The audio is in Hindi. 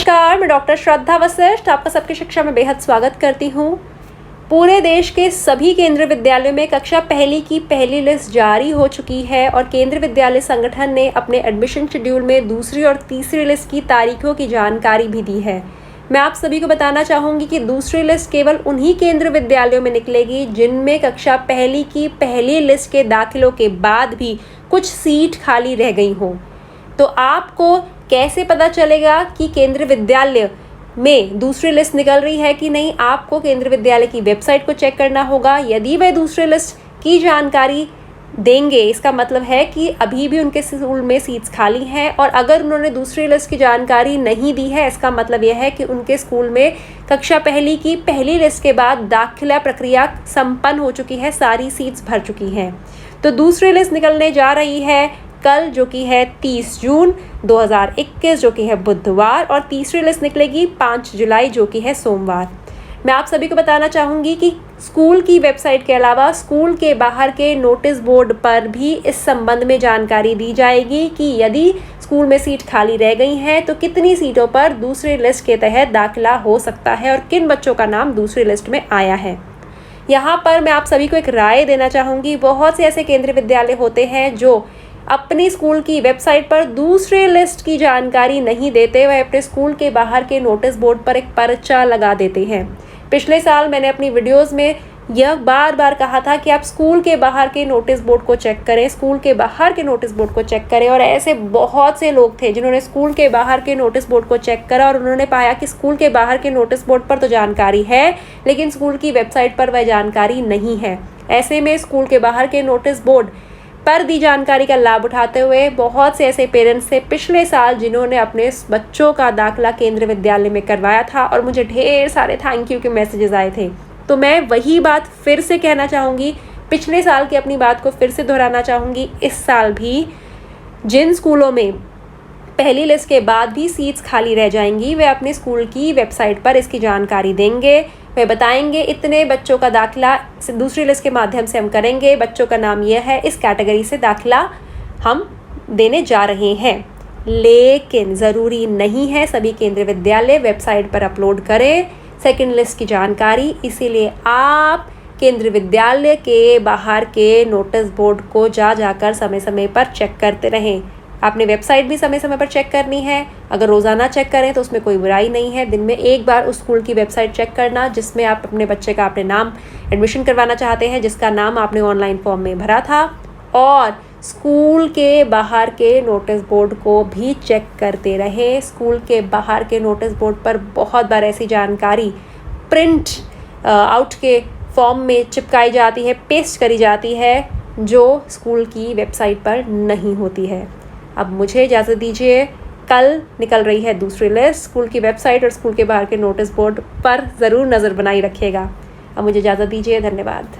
नमस्कार, मैं डॉक्टर श्रद्धा वशिष्ठ आपका सबकी शिक्षा में बेहद स्वागत करती हूँ। पूरे देश के सभी केंद्रीय विद्यालयों में कक्षा पहली की पहली लिस्ट जारी हो चुकी है और केंद्रीय विद्यालय संगठन ने अपने एडमिशन शेड्यूल में दूसरी और तीसरी लिस्ट की तारीखों की जानकारी भी दी है। मैं आप सभी को बताना चाहूँगी कि दूसरी लिस्ट केवल उन्हीं केंद्रीय विद्यालयों में निकलेगी जिनमें कक्षा पहली की पहली लिस्ट के दाखिलों के बाद भी कुछ सीट खाली रह गई हों। तो आपको कैसे पता चलेगा कि केंद्रीय विद्यालय में दूसरी लिस्ट निकल रही है कि नहीं? आपको केंद्रीय विद्यालय की वेबसाइट को चेक करना होगा। यदि वह दूसरी लिस्ट की जानकारी देंगे, इसका मतलब है कि अभी भी उनके स्कूल में सीट्स खाली हैं, और अगर उन्होंने दूसरी लिस्ट की जानकारी नहीं दी है, इसका मतलब यह है कि उनके स्कूल में कक्षा पहली की पहली लिस्ट के बाद दाखिला प्रक्रिया संपन्न हो चुकी है, सारी सीट्स भर चुकी हैं। तो दूसरी लिस्ट निकलने जा रही है कल, जो कि है 30 जून 2021, जो कि है बुधवार, और तीसरी लिस्ट निकलेगी 5 जुलाई, जो कि है सोमवार। मैं आप सभी को बताना चाहूँगी कि स्कूल की वेबसाइट के अलावा स्कूल के बाहर के नोटिस बोर्ड पर भी इस संबंध में जानकारी दी जाएगी कि यदि स्कूल में सीट खाली रह गई हैं तो कितनी सीटों पर दूसरी लिस्ट के तहत दाखिला हो सकता है और किन बच्चों का नाम दूसरी लिस्ट में आया है। यहाँ पर मैं आप सभी को एक राय देना चाहूँगी। बहुत से ऐसे केंद्रीय विद्यालय होते हैं जो अपनी स्कूल की वेबसाइट पर दूसरे लिस्ट की जानकारी नहीं देते, वह अपने स्कूल के बाहर के नोटिस बोर्ड पर एक पर्चा लगा देते हैं। पिछले साल मैंने अपनी वीडियोस में यह बार बार कहा था कि आप स्कूल के बाहर के नोटिस बोर्ड को चेक करें, स्कूल के बाहर के नोटिस बोर्ड को चेक करें। और ऐसे बहुत से लोग थे जिन्होंने स्कूल के बाहर के नोटिस बोर्ड को चेक करा और उन्होंने पाया कि स्कूल के बाहर के नोटिस बोर्ड पर तो जानकारी है, लेकिन स्कूल की वेबसाइट पर वह जानकारी नहीं है। ऐसे में स्कूल के बाहर के नोटिस बोर्ड पर दी जानकारी का लाभ उठाते हुए बहुत से ऐसे पेरेंट्स थे पिछले साल जिन्होंने अपने बच्चों का दाखिला केंद्रीय विद्यालय में करवाया था, और मुझे ढेर सारे थैंक यू के मैसेजेस आए थे। तो मैं वही बात फिर से कहना चाहूँगी, पिछले साल की अपनी बात को फिर से दोहराना चाहूँगी। इस साल भी जिन स्कूलों में पहली लिस्ट के बाद भी सीट्स खाली रह जाएंगी, वे अपने स्कूल की वेबसाइट पर इसकी जानकारी देंगे। वे बताएंगे इतने बच्चों का दाखिला दूसरी लिस्ट के माध्यम से हम करेंगे, बच्चों का नाम यह है, इस कैटेगरी से दाखिला हम देने जा रहे हैं। लेकिन ज़रूरी नहीं है सभी केंद्रीय विद्यालय वेबसाइट पर अपलोड करें सेकंड लिस्ट की जानकारी। इसीलिए आप केंद्रीय विद्यालय के बाहर के नोटिस बोर्ड को जाकर समय समय पर चेक करते रहें। आपने वेबसाइट भी समय समय पर चेक करनी है। अगर रोज़ाना चेक करें तो उसमें कोई बुराई नहीं है। दिन में एक बार उस स्कूल की वेबसाइट चेक करना जिसमें आप अपने बच्चे का अपने नाम एडमिशन करवाना चाहते हैं, जिसका नाम आपने ऑनलाइन फॉर्म में भरा था, और स्कूल के बाहर के नोटिस बोर्ड को भी चेक करते रहें। स्कूल के बाहर के नोटिस बोर्ड पर बहुत बार ऐसी जानकारी प्रिंट आउट के फॉर्म में चिपकाई जाती है, पेस्ट करी जाती है, जो स्कूल की वेबसाइट पर नहीं होती है। अब मुझे इजाज़त दीजिए। कल निकल रही है दूसरी लिस्ट। स्कूल की वेबसाइट और स्कूल के बाहर के नोटिस बोर्ड पर ज़रूर नज़र बनाई रखिएगा। अब मुझे इजाज़त दीजिए। धन्यवाद।